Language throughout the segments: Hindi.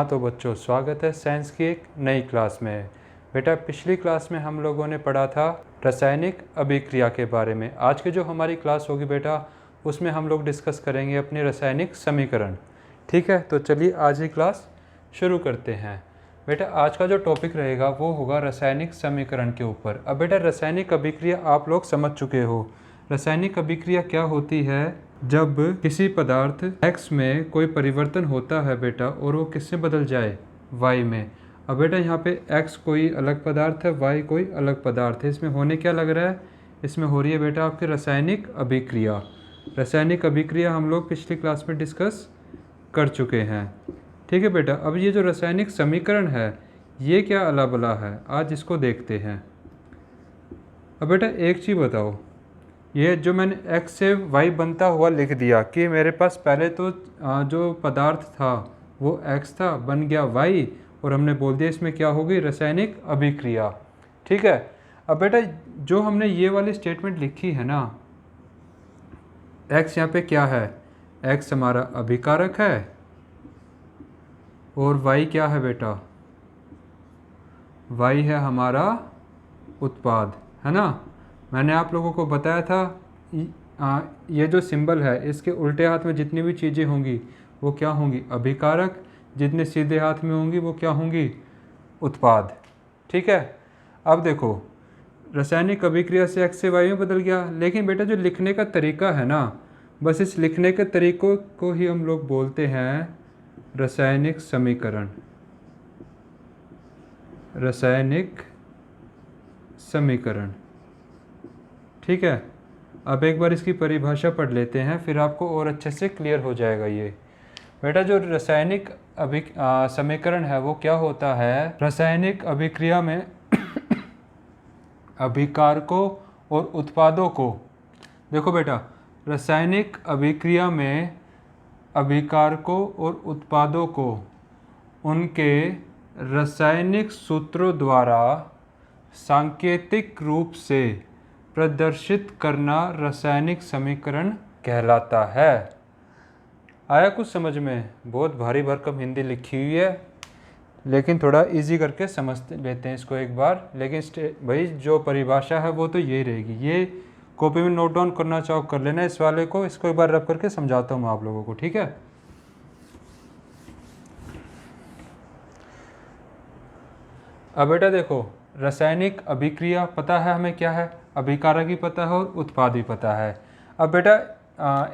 हाँ तो बच्चों, स्वागत है साइंस की एक नई क्लास में। बेटा, पिछली क्लास में हम लोगों ने पढ़ा था रासायनिक अभिक्रिया के बारे में। आज की जो हमारी क्लास होगी बेटा, उसमें हम लोग डिस्कस करेंगे अपने रासायनिक समीकरण। ठीक है, तो चलिए आज ही क्लास शुरू करते हैं। बेटा, आज का जो टॉपिक रहेगा वो होगा रासायनिक समीकरण के ऊपर। अब बेटा, रासायनिक अभिक्रिया आप लोग समझ चुके हो। रासायनिक अभिक्रिया क्या होती है? जब किसी पदार्थ X में कोई परिवर्तन होता है बेटा, और वो किससे बदल जाए? Y में। अब बेटा, यहाँ पे X कोई अलग पदार्थ है, Y कोई अलग पदार्थ है। इसमें होने क्या लग रहा है? इसमें हो रही है बेटा आपकी रासायनिक अभिक्रिया। रासायनिक अभिक्रिया हम लोग पिछली क्लास में डिस्कस कर चुके हैं। ठीक है बेटा, अब ये जो रासायनिक समीकरण है ये क्या अला बला है, आज इसको देखते हैं। अब बेटा एक चीज़ बताओ, ये जो मैंने x से y बनता हुआ लिख दिया कि मेरे पास पहले तो जो पदार्थ था वो x था, बन गया y, और हमने बोल दिया इसमें क्या होगी? रासायनिक अभिक्रिया। ठीक है। अब बेटा जो हमने ये वाली स्टेटमेंट लिखी है ना, x यहाँ पे क्या है? x हमारा अभिकारक है और y क्या है बेटा? y है हमारा उत्पाद, है ना। मैंने आप लोगों को बताया था ये जो सिंबल है इसके उल्टे हाथ में जितनी भी चीज़ें होंगी वो क्या होंगी? अभिकारक। जितने सीधे हाथ में होंगी वो क्या होंगी? उत्पाद। ठीक है। अब देखो, रासायनिक अभिक्रिया से x से y में बदल गया, लेकिन बेटा जो लिखने का तरीका है ना, बस इस लिखने के तरीकों को ही हम लोग बोलते हैं रासायनिक समीकरण। रासायनिक समीकरण। ठीक है। अब एक बार इसकी परिभाषा पढ़ लेते हैं, फिर आपको और अच्छे से क्लियर हो जाएगा ये। बेटा जो रासायनिक समीकरण है वो क्या होता है? रासायनिक अभिक्रिया में अभिकारकों और उत्पादों को, देखो बेटा, रासायनिक अभिक्रिया में अभिकारकों और उत्पादों को उनके रासायनिक सूत्रों द्वारा सांकेतिक रूप से प्रदर्शित करना रासायनिक समीकरण कहलाता है। आया कुछ समझ में? बहुत भारी भरकम हिंदी लिखी हुई है, लेकिन थोड़ा इजी करके समझ लेते हैं इसको एक बार। लेकिन भाई जो परिभाषा है वो तो यही रहेगी। ये कॉपी में नोट डाउन करना चाहो कर लेना इस वाले को। इसको एक बार रब करके समझाता हूँ मैं आप लोगों को। ठीक है। अब बेटा देखो, रासायनिक अभिक्रिया पता है हमें क्या है? अभिकारक भी पता है और उत्पाद भी पता है। अब बेटा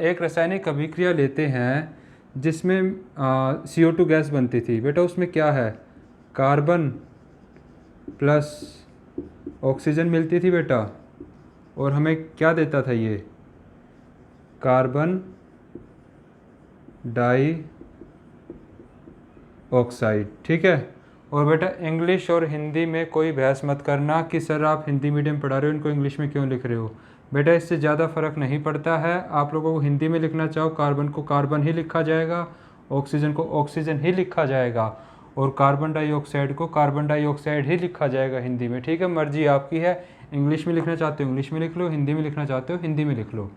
एक रासायनिक अभिक्रिया लेते हैं जिसमें CO2 गैस बनती थी। बेटा उसमें क्या है? कार्बन प्लस ऑक्सीजन मिलती थी बेटा, और हमें क्या देता था ये? कार्बन डाई ऑक्साइड। ठीक है। और बेटा इंग्लिश और हिंदी में कोई बहस मत करना कि सर आप हिंदी मीडियम पढ़ा रहे हो, इनको इंग्लिश में क्यों लिख रहे हो। बेटा इससे ज़्यादा फ़र्क नहीं पड़ता है। आप लोगों को हिंदी में लिखना चाहो कार्बन को कार्बन ही लिखा जाएगा, ऑक्सीजन को ऑक्सीजन ही लिखा जाएगा, और कार्बन डाइऑक्साइड को कार्बन डाइऑक्साइड ही लिखा जाएगा हिंदी में। ठीक है, मर्जी आपकी है। इंग्लिश में लिखना चाहते हो इंग्लिश में लिख लो, हिंदी में लिखना चाहते हो हिंदी में लिख लो।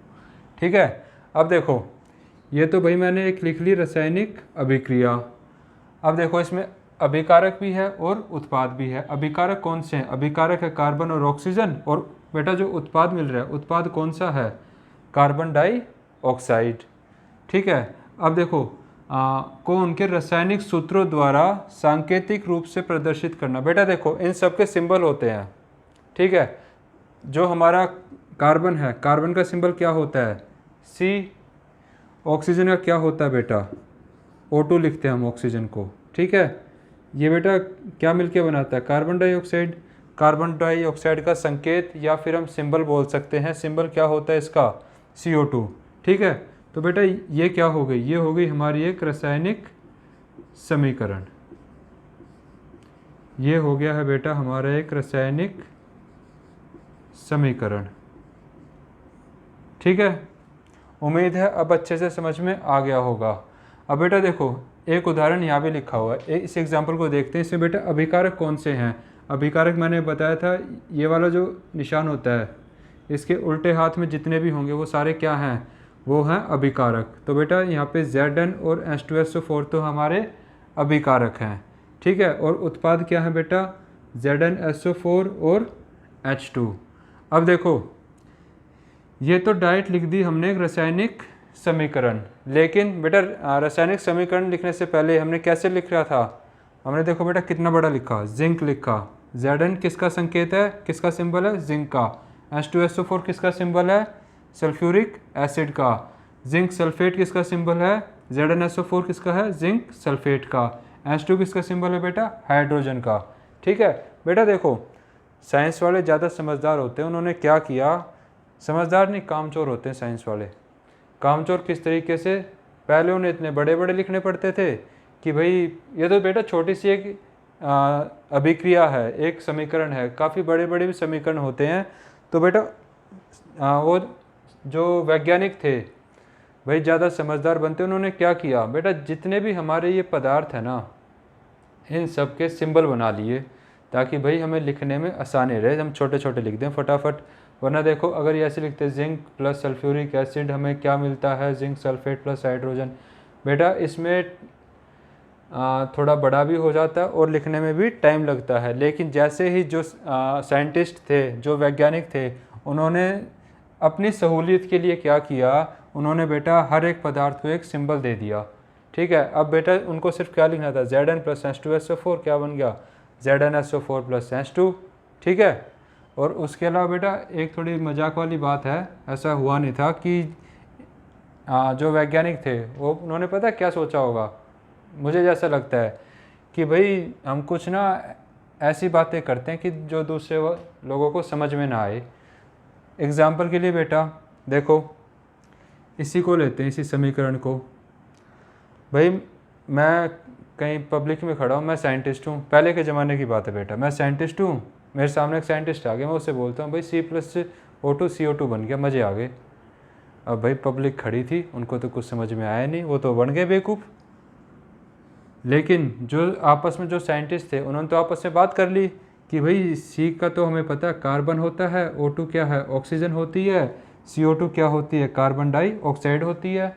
ठीक है। अब देखो, ये तो भाई मैंने एक लिख ली रासायनिक अभिक्रिया। अब देखो इसमें अभिकारक भी है और उत्पाद भी है। अभिकारक कौन से हैं? अभिकारक है कार्बन और ऑक्सीजन, और बेटा जो उत्पाद मिल रहा है उत्पाद कौन सा है? Carbon dioxide. ठीक है। अब देखो को उनके रासायनिक सूत्रों द्वारा सांकेतिक रूप से प्रदर्शित करना। बेटा देखो इन सब के सिंबल होते हैं। ठीक है। जो हमारा कार्बन है, कार्बन का सिंबल क्या होता है? C। ऑक्सीजन का क्या होता है बेटा? O2 लिखते हैं हम ऑक्सीजन को। ठीक है। ये बेटा क्या मिलके बनाता है? Carbon dioxide. कार्बन डाइऑक्साइड का संकेत या फिर हम सिंबल बोल सकते हैं। सिंबल क्या होता है इसका? CO2। ठीक है। तो बेटा ये क्या हो गई? ये हो गई हमारी एक रासायनिक समीकरण। ये हो गया है बेटा हमारा एक रासायनिक समीकरण। ठीक है। उम्मीद है अब अच्छे से समझ में आ गया होगा। अब बेटा देखो एक उदाहरण यहाँ पे लिखा हुआ है, इस एग्जाम्पल को देखते हैं। इसमें बेटा अभिकारक कौन से हैं? अभिकारक मैंने बताया था, ये वाला जो निशान होता है इसके उल्टे हाथ में जितने भी होंगे वो सारे क्या हैं? वो हैं अभिकारक। तो बेटा यहाँ पे Zn और H2SO4 तो हमारे अभिकारक हैं। ठीक है, और उत्पाद क्या है बेटा, ZnSO4 और H2। अब देखो ये तो डायरेक्ट लिख दी हमने रासायनिक समीकरण, लेकिन बेटा रासायनिक समीकरण लिखने से पहले हमने कैसे लिख रहा था, हमने देखो बेटा कितना बड़ा लिखा, जिंक लिखा। Zn किसका संकेत है, किसका सिंबल है, जिंक का। H2SO4 किसका सिंबल है, सल्फ्यूरिक एसिड का। जिंक सल्फेट किसका सिंबल है, ZnSO4 किसका है, जिंक सल्फेट का। H2 किसका सिंबल है बेटा, हाइड्रोजन का। ठीक है बेटा, देखो साइंस वाले ज़्यादा समझदार होते हैं, उन्होंने क्या किया, समझदार नहीं कामचोर होते हैं साइंस वाले। कामचोर किस तरीके से, पहले उन्हें इतने बड़े बड़े लिखने पड़ते थे कि भाई ये तो बेटा छोटी सी एक अभिक्रिया है, एक समीकरण है, काफ़ी बड़े बड़े भी समीकरण होते हैं। तो बेटा वो जो वैज्ञानिक थे भाई ज़्यादा समझदार बनते, उन्होंने क्या किया बेटा, जितने भी हमारे ये पदार्थ है ना, इन सब के सिंबल बना लिए ताकि भाई हमें लिखने में आसानी रहे, हम छोटे छोटे लिख दें फटाफट। वरना देखो अगर ये ऐसे लिखते जिंक प्लस सल्फ्यूरिक एसिड, हमें क्या मिलता है, जिंक सल्फेट प्लस हाइड्रोजन। बेटा इसमें थोड़ा बड़ा भी हो जाता है और लिखने में भी टाइम लगता है। लेकिन जैसे ही जो साइंटिस्ट थे, जो वैज्ञानिक थे, उन्होंने अपनी सहूलियत के लिए क्या किया, उन्होंने बेटा हर एक पदार्थ को एक सिंबल दे दिया। ठीक है, अब बेटा उनको सिर्फ क्या लिखना था, Zn प्लस H2SO4 क्या बन गया, ZnSO4 प्लस H2। ठीक है, और उसके अलावा बेटा एक थोड़ी मजाक वाली बात है, ऐसा हुआ नहीं था कि जो वैज्ञानिक थे वो उन्होंने पता क्या सोचा होगा, मुझे जैसा लगता है कि भाई हम कुछ ना ऐसी बातें करते हैं कि जो दूसरे लोगों को समझ में ना आए। एग्ज़ाम्पल के लिए बेटा देखो, इसी को लेते हैं, इसी समीकरण को। भाई मैं कहीं पब्लिक में खड़ा हूँ, मैं साइंटिस्ट हूँ, पहले के ज़माने की बात है बेटा, मैं साइंटिस्ट हूँ, मेरे सामने एक साइंटिस्ट आ गया, मैं उससे बोलता हूँ भाई C+O2 CO2 बन गया, मज़े आ गए। अब भाई पब्लिक खड़ी थी, उनको तो कुछ समझ में आया नहीं, वो तो बन गए बेवकूफ़। लेकिन जो आपस में जो साइंटिस्ट थे, उन्होंने तो आपस में बात कर ली कि भाई C का तो हमें पता है कार्बन होता है, O2 क्या है, ऑक्सीजन होती है, CO2 क्या होती है, कार्बन डाइऑक्साइड होती है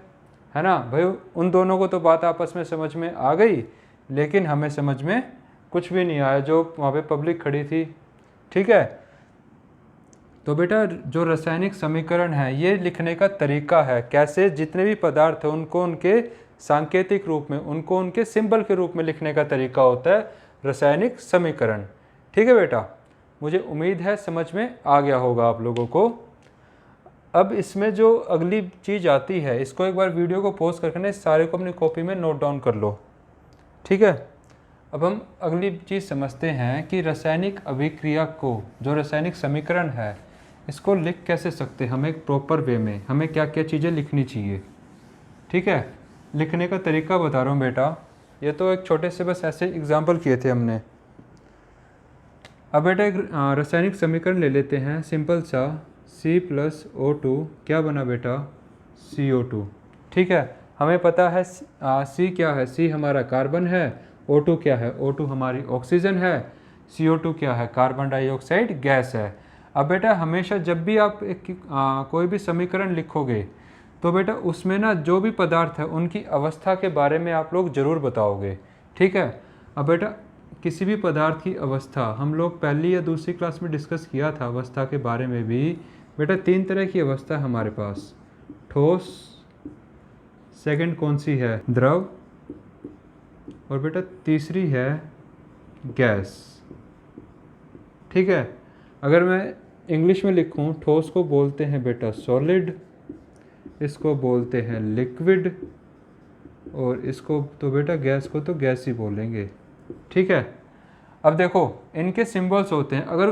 ना। भाई उन दोनों को तो बात आपस में समझ में आ गई, लेकिन हमें समझ में कुछ भी नहीं आया जो वहाँ पे पब्लिक खड़ी थी। ठीक है, तो बेटा जो रासायनिक समीकरण है ये लिखने का तरीका है, कैसे जितने भी पदार्थ हैं उनको उनके सांकेतिक रूप में, उनको उनके सिंबल के रूप में लिखने का तरीका होता है रासायनिक समीकरण। ठीक है बेटा, मुझे उम्मीद है समझ में आ गया होगा आप लोगों को। अब इसमें जो अगली चीज़ आती है, इसको एक बार वीडियो को पॉज करके सारे को अपनी कॉपी में नोट डाउन कर लो। ठीक है, अब हम अगली चीज़ समझते हैं कि रासायनिक अभिक्रिया को, जो रासायनिक समीकरण है, इसको लिख कैसे सकते हैं हम एक प्रॉपर वे में, हमें क्या क्या चीज़ें लिखनी चाहिए। ठीक है, लिखने का तरीका बता रहा हूँ बेटा, ये तो एक छोटे से बस ऐसे एग्जाम्पल किए थे हमने। अब बेटा एक रासायनिक समीकरण ले लेते हैं सिंपल सा, C+O2 क्या बना बेटा, CO2। ठीक है, हमें पता है C क्या है, C हमारा कार्बन है, O2 क्या है, O2 हमारी ऑक्सीजन है, CO2 क्या है, कार्बन डाइऑक्साइड गैस है। अब बेटा हमेशा जब भी आप कोई भी समीकरण लिखोगे तो बेटा उसमें ना जो भी पदार्थ है उनकी अवस्था के बारे में आप लोग ज़रूर बताओगे। ठीक है, अब बेटा किसी भी पदार्थ की अवस्था हम लोग पहली या दूसरी क्लास में डिस्कस किया था, अवस्था के बारे में भी। बेटा 3 तरह की अवस्था है हमारे पास, ठोस, सेकंड कौन सी है, द्रव, और बेटा तीसरी है गैस। ठीक है, अगर मैं इंग्लिश में लिखूं, ठोस को बोलते हैं बेटा सॉलिड, इसको बोलते हैं लिक्विड, और इसको तो बेटा गैस को तो गैस ही बोलेंगे। ठीक है, अब देखो इनके सिंबल्स होते हैं, अगर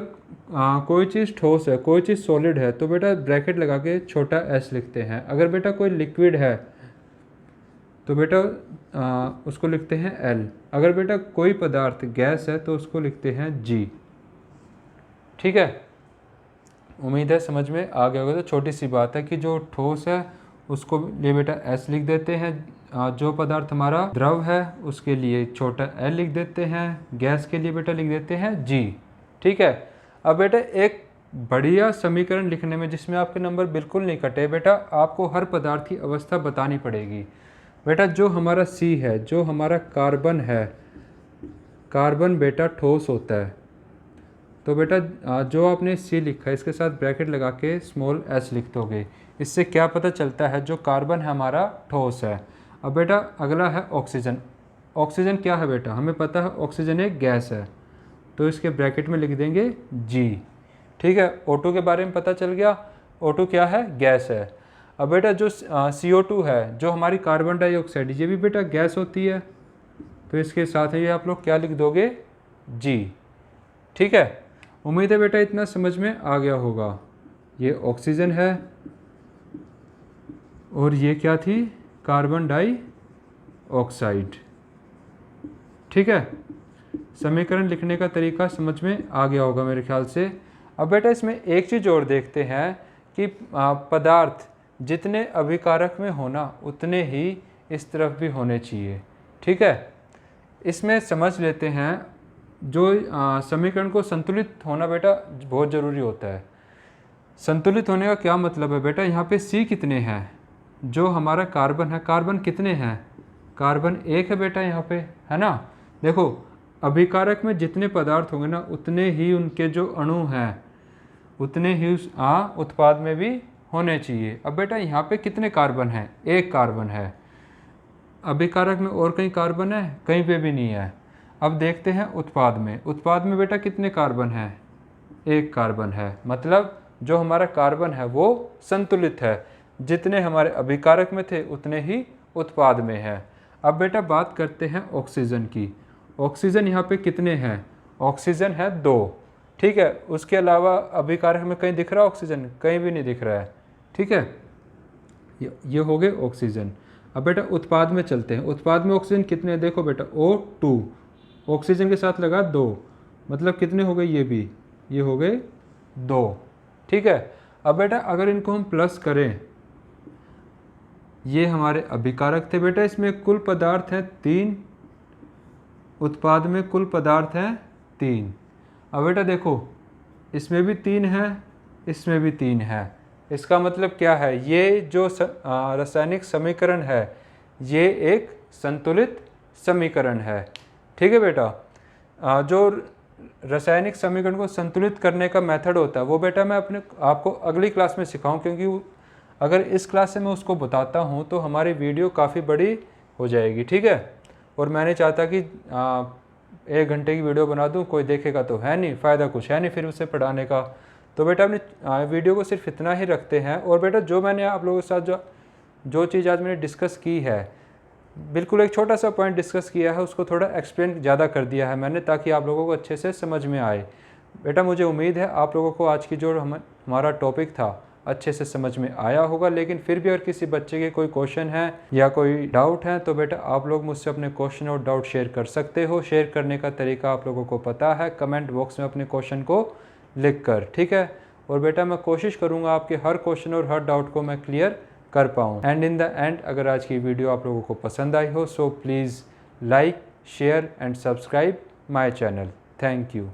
कोई चीज़ ठोस है, कोई चीज़ सॉलिड है, तो बेटा ब्रैकेट लगा के छोटा s लिखते हैं। अगर बेटा कोई लिक्विड है तो बेटा उसको लिखते हैं L। अगर बेटा कोई पदार्थ गैस है तो उसको लिखते हैं G। ठीक है, उम्मीद है समझ में आ गया होगा। तो छोटी सी बात है कि जो ठोस है उसको लिए बेटा S लिख देते हैं, जो पदार्थ हमारा द्रव है उसके लिए छोटा L लिख देते हैं, गैस के लिए बेटा लिख देते हैं G। ठीक है, अब बेटा एक बढ़िया समीकरण लिखने में जिसमें आपके नंबर बिल्कुल नहीं कटे बेटा, आपको हर पदार्थ की अवस्था बतानी पड़ेगी। बेटा जो हमारा C है, जो हमारा कार्बन है, कार्बन बेटा ठोस होता है। तो बेटा जो आपने C लिखा है इसके साथ ब्रैकेट लगा के स्मॉल s लिख दोगे। इससे क्या पता चलता है, जो कार्बन है हमारा ठोस है। अब बेटा अगला है ऑक्सीजन। ऑक्सीजन क्या है बेटा, हमें पता है ऑक्सीजन एक गैस है, तो इसके ब्रैकेट में लिख देंगे G। ठीक है, O2 के बारे में पता चल गया, O2 क्या है, गैस है। अब बेटा जो CO2 है, जो हमारी कार्बन डाइऑक्साइड, ये भी बेटा गैस होती है, तो इसके साथ ही आप लोग क्या लिख दोगे, G। ठीक है, उम्मीद है बेटा इतना समझ में आ गया होगा। ये ऑक्सीजन है और ये क्या थी, कार्बन डाइऑक्साइड। ठीक है, समीकरण लिखने का तरीका समझ में आ गया होगा मेरे ख्याल से। अब बेटा इसमें एक चीज़ और देखते हैं कि पदार्थ जितने अभिकारक में होना उतने ही इस तरफ भी होने चाहिए। ठीक है, इसमें समझ लेते हैं, जो समीकरण को संतुलित होना बेटा बहुत ज़रूरी होता है। संतुलित होने का क्या मतलब है बेटा, यहाँ पे C कितने हैं, जो हमारा कार्बन है, कार्बन कितने हैं, कार्बन 1 है बेटा यहाँ पे, है ना। देखो अभिकारक में जितने पदार्थ होंगे ना उतने ही उनके जो अणु हैं उतने ही उस उत्पाद में भी होने चाहिए। अब बेटा यहाँ पे कितने कार्बन हैं, 1 कार्बन है। अभिकारक में और कहीं कार्बन है, कहीं पे भी नहीं है। अब देखते हैं उत्पाद में, उत्पाद में बेटा कितने कार्बन हैं, 1 कार्बन है। मतलब जो हमारा कार्बन है वो संतुलित है, जितने हमारे अभिकारक में थे उतने ही उत्पाद में है। अब बेटा बात करते हैं ऑक्सीजन की। ऑक्सीजन यहाँ पे कितने हैं, ऑक्सीजन है 2। ठीक है, उसके अलावा अभिकारक में कहीं दिख रहा है ऑक्सीजन, कहीं भी नहीं दिख रहा है। ठीक है, ये हो गए ऑक्सीजन। अब बेटा उत्पाद में चलते हैं, उत्पाद में ऑक्सीजन कितने हैं, देखो बेटा O2 ऑक्सीजन के साथ लगा 2, मतलब कितने हो गए, ये भी, ये हो गए 2। ठीक है, अब बेटा अगर इनको हम प्लस करें, ये हमारे अभिकारक थे बेटा, इसमें कुल पदार्थ हैं 3, उत्पाद में कुल पदार्थ हैं 3। अब बेटा देखो इसमें भी 3 है, इसमें भी 3 है। इसका मतलब क्या है, ये जो रासायनिक समीकरण है ये एक संतुलित समीकरण है। ठीक है बेटा, जो रासायनिक समीकरण को संतुलित करने का मेथड होता है वो बेटा मैं आपको अगली क्लास में सिखाऊं, क्योंकि अगर इस क्लास से मैं उसको बताता हूँ तो हमारी वीडियो काफ़ी बड़ी हो जाएगी। ठीक है, और मैं नहीं चाहता कि 1 घंटे की वीडियो बना दूँ, कोई देखेगा तो है नहीं, फ़ायदा कुछ है नहीं फिर उसे पढ़ाने का। तो बेटा अपने वीडियो को सिर्फ इतना ही रखते हैं। और बेटा जो मैंने आप लोगों के साथ जो चीज़ आज मैंने डिस्कस की है, बिल्कुल एक छोटा सा पॉइंट डिस्कस किया है, उसको थोड़ा एक्सप्लेन ज़्यादा कर दिया है मैंने, ताकि आप लोगों को अच्छे से समझ में आए। बेटा मुझे उम्मीद है आप लोगों को आज की जो हमारा टॉपिक था अच्छे से समझ में आया होगा। लेकिन फिर भी अगर किसी बच्चे के कोई क्वेश्चन है या कोई डाउट है तो बेटा आप लोग मुझसे अपने क्वेश्चन और डाउट शेयर कर सकते हो। शेयर करने का तरीका आप लोगों को पता है, कमेंट बॉक्स में अपने क्वेश्चन को लिख कर। ठीक है, और बेटा मैं कोशिश करूँगा आपके हर क्वेश्चन और हर डाउट को मैं क्लियर कर पाऊँ। एंड इन द एंड अगर आज की वीडियो आप लोगों को पसंद आई हो so please like, share and subscribe my channel. Thank you.